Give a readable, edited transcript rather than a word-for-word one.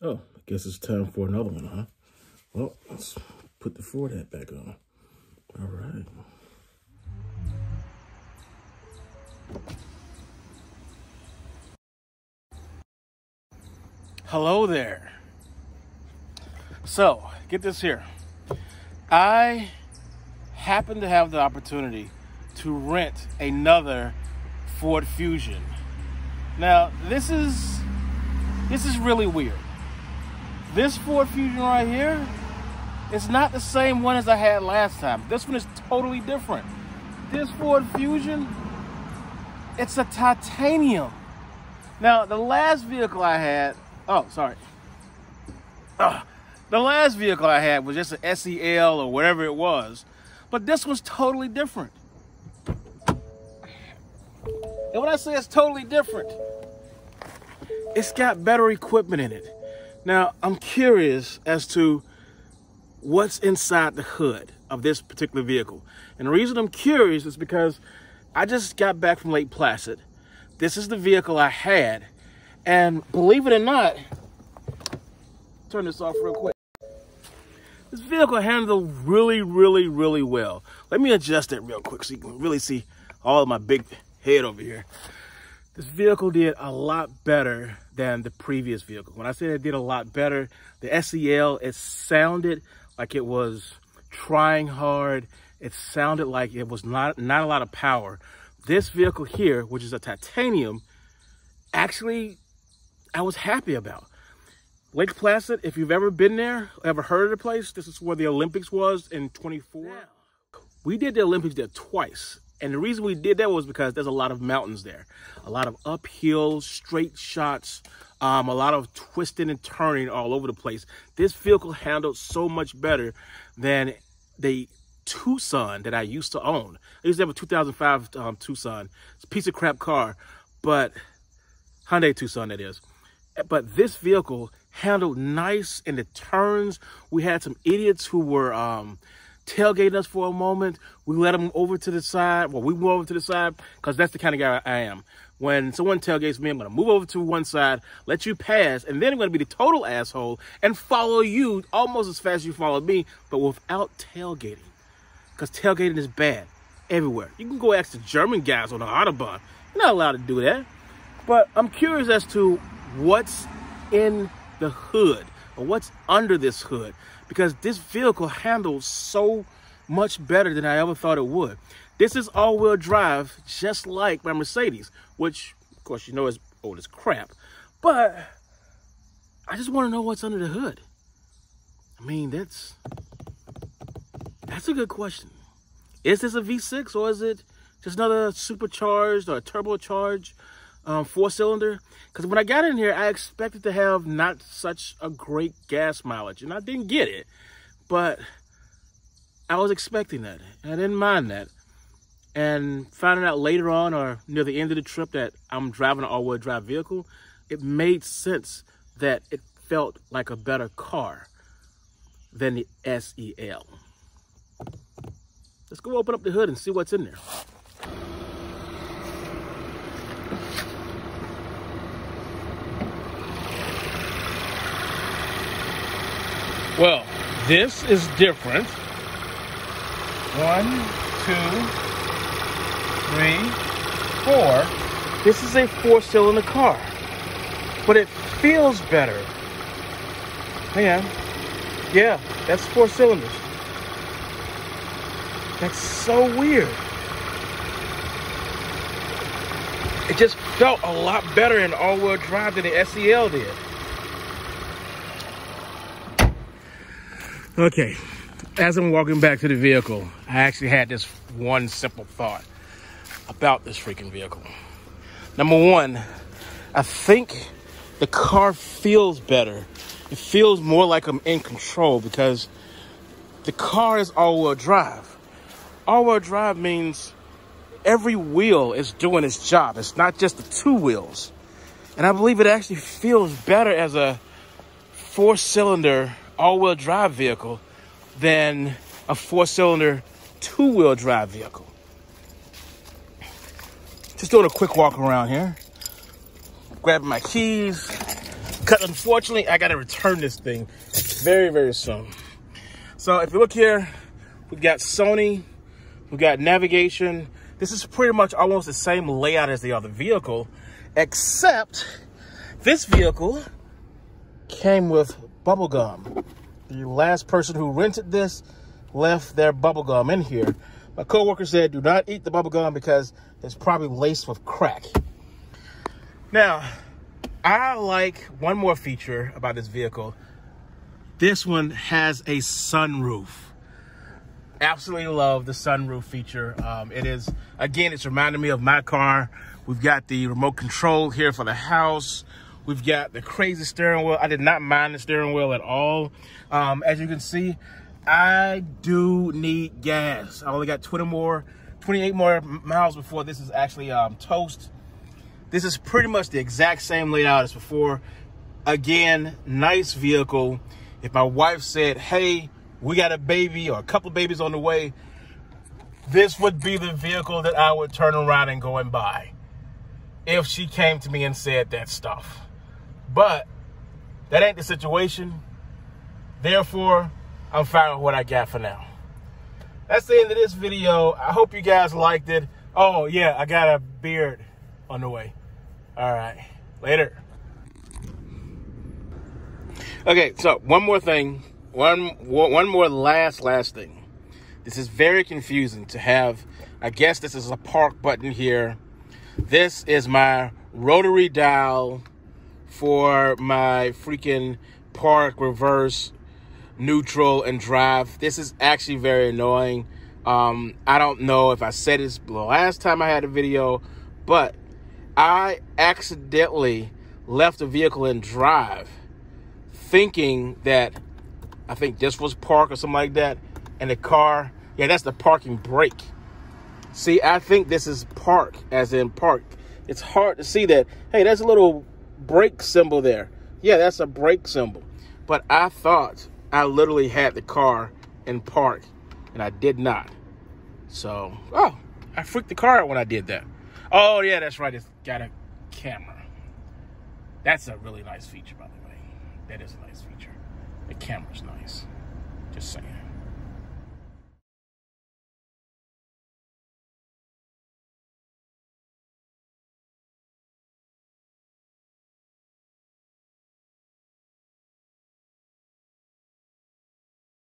Oh, I guess it's time for another one, huh? Well, let's put the Ford hat back on. All right. Hello there. So, get this here. I happen to have the opportunity to rent another Ford Fusion. Now, this is really weird. This Ford Fusion right here is not the same one as I had last time. This one is totally different. This Ford Fusion, it's a titanium. Now, the last vehicle I had, the last vehicle I had was just an SEL or whatever it was, but this one's totally different. And when I say it's totally different, it's got better equipment in it. Now, I'm curious as to what's inside the hood of this particular vehicle. And the reason I'm curious is because I just got back from Lake Placid. This is the vehicle I had. And believe it or not, turn this off real quick. This vehicle handled really, really, really well. Let me adjust it real quick so you can really see all of my big head over here. This vehicle did a lot better than the previous vehicle. When I say it did a lot better, the SEL, it sounded like it was trying hard. It sounded like it was not a lot of power. This vehicle here, which is a titanium, actually, I was happy about. Lake Placid, if you've ever been there, ever heard of the place, this is where the Olympics was in 24. We did the Olympics there twice. And the reason we did that was because there's a lot of mountains there. A lot of uphill, straight shots, a lot of twisting and turning all over the place. This vehicle handled so much better than the Tucson that I used to own. I used to have a 2005 Tucson. It's a piece of crap car, but Hyundai Tucson that is. But this vehicle handled nice in the turns. We had some idiots who were tailgating us for a moment. We let them over to the side. Well, we went over to the side because that's the kind of guy I am. When someone tailgates me, I'm going to move over to one side, let you pass, and then I'm going to be the total asshole and follow you almost as fast as you followed me, but without tailgating. Because tailgating is bad everywhere. You can go ask the German guys on the Autobahn. You're not allowed to do that. But I'm curious as to what's in the hood or what's under this hood, because this vehicle handles so much better than I ever thought it would. This is all-wheel drive, just like my Mercedes, which, of course, you know is old as crap. But I just want to know what's under the hood. I mean, that's a good question. Is this a V6 or is it just another supercharged or turbocharged four-cylinder? Because when I got in here, I expected to have not such a great gas mileage, and I didn't get it. But I was expecting that, and I didn't mind that. And finding out later on or near the end of the trip that I'm driving an all-wheel drive vehicle, it made sense that it felt like a better car than the SEL. Let's go open up the hood and see what's in there. Well, this is different. 1, 2, 3, 4. This is a four-cylinder car, but it feels better. Hang on. Yeah, that's 4 cylinders. That's so weird. It just felt a lot better in all-wheel drive than the SEL did. Okay, as I'm walking back to the vehicle, I actually had this one simple thought about this freaking vehicle. Number one, I think the car feels better. It feels more like I'm in control because the car is all-wheel drive. All-wheel drive means every wheel is doing its job. It's not just the 2 wheels. And I believe it actually feels better as a 4-cylinder all-wheel drive vehicle than a 4-cylinder 2-wheel drive vehicle. Just doing a quick walk around here. Grabbing my keys. because unfortunately, I got to return this thing very, very soon. So if you look here, we've got Sony, we've got navigation. This is pretty much almost the same layout as the other vehicle, except this vehicle came with bubble gum. The last person who rented this left their bubble gum in here. My coworker said, do not eat the bubble gum because it's probably laced with crack. Now, I like one more feature about this vehicle. This one has a sunroof. Absolutely love the sunroof feature. It is, again, it's reminding me of my car. We've got the remote control here for the house. We've got the crazy steering wheel. I did not mind the steering wheel at all. As you can see, I do need gas. I only got 28 more miles before this is actually toast. This is pretty much the exact same layout as before. Again, nice vehicle. If my wife said, hey, we got a baby or a couple of babies on the way, this would be the vehicle that I would turn around and go and buy if she came to me and said that stuff. But that ain't the situation. Therefore, I'm fine with what I got for now. That's the end of this video. I hope you guys liked it. Oh, yeah, I got a beard on the way. All right, later. Okay, so one more thing. One more last thing. This is very confusing to have. I guess this is a park button here. This is my rotary dial for my freaking park, reverse, neutral, and drive. This is actually very annoying. I don't know if I said this the last time I had a video, but I accidentally left the vehicle in drive thinking that I think this was park or something like that. And the car, yeah, that's the parking brake. See, I think this is park, as in park. It's hard to see that. Hey, there's a little brake symbol there. Yeah, that's a brake symbol. But I thought I literally had the car in park, and I did not. So, oh, I freaked the car out when I did that. Oh, yeah, that's right. It's got a camera. That's a really nice feature, by the way. That is a nice feature. The camera's nice. Just saying.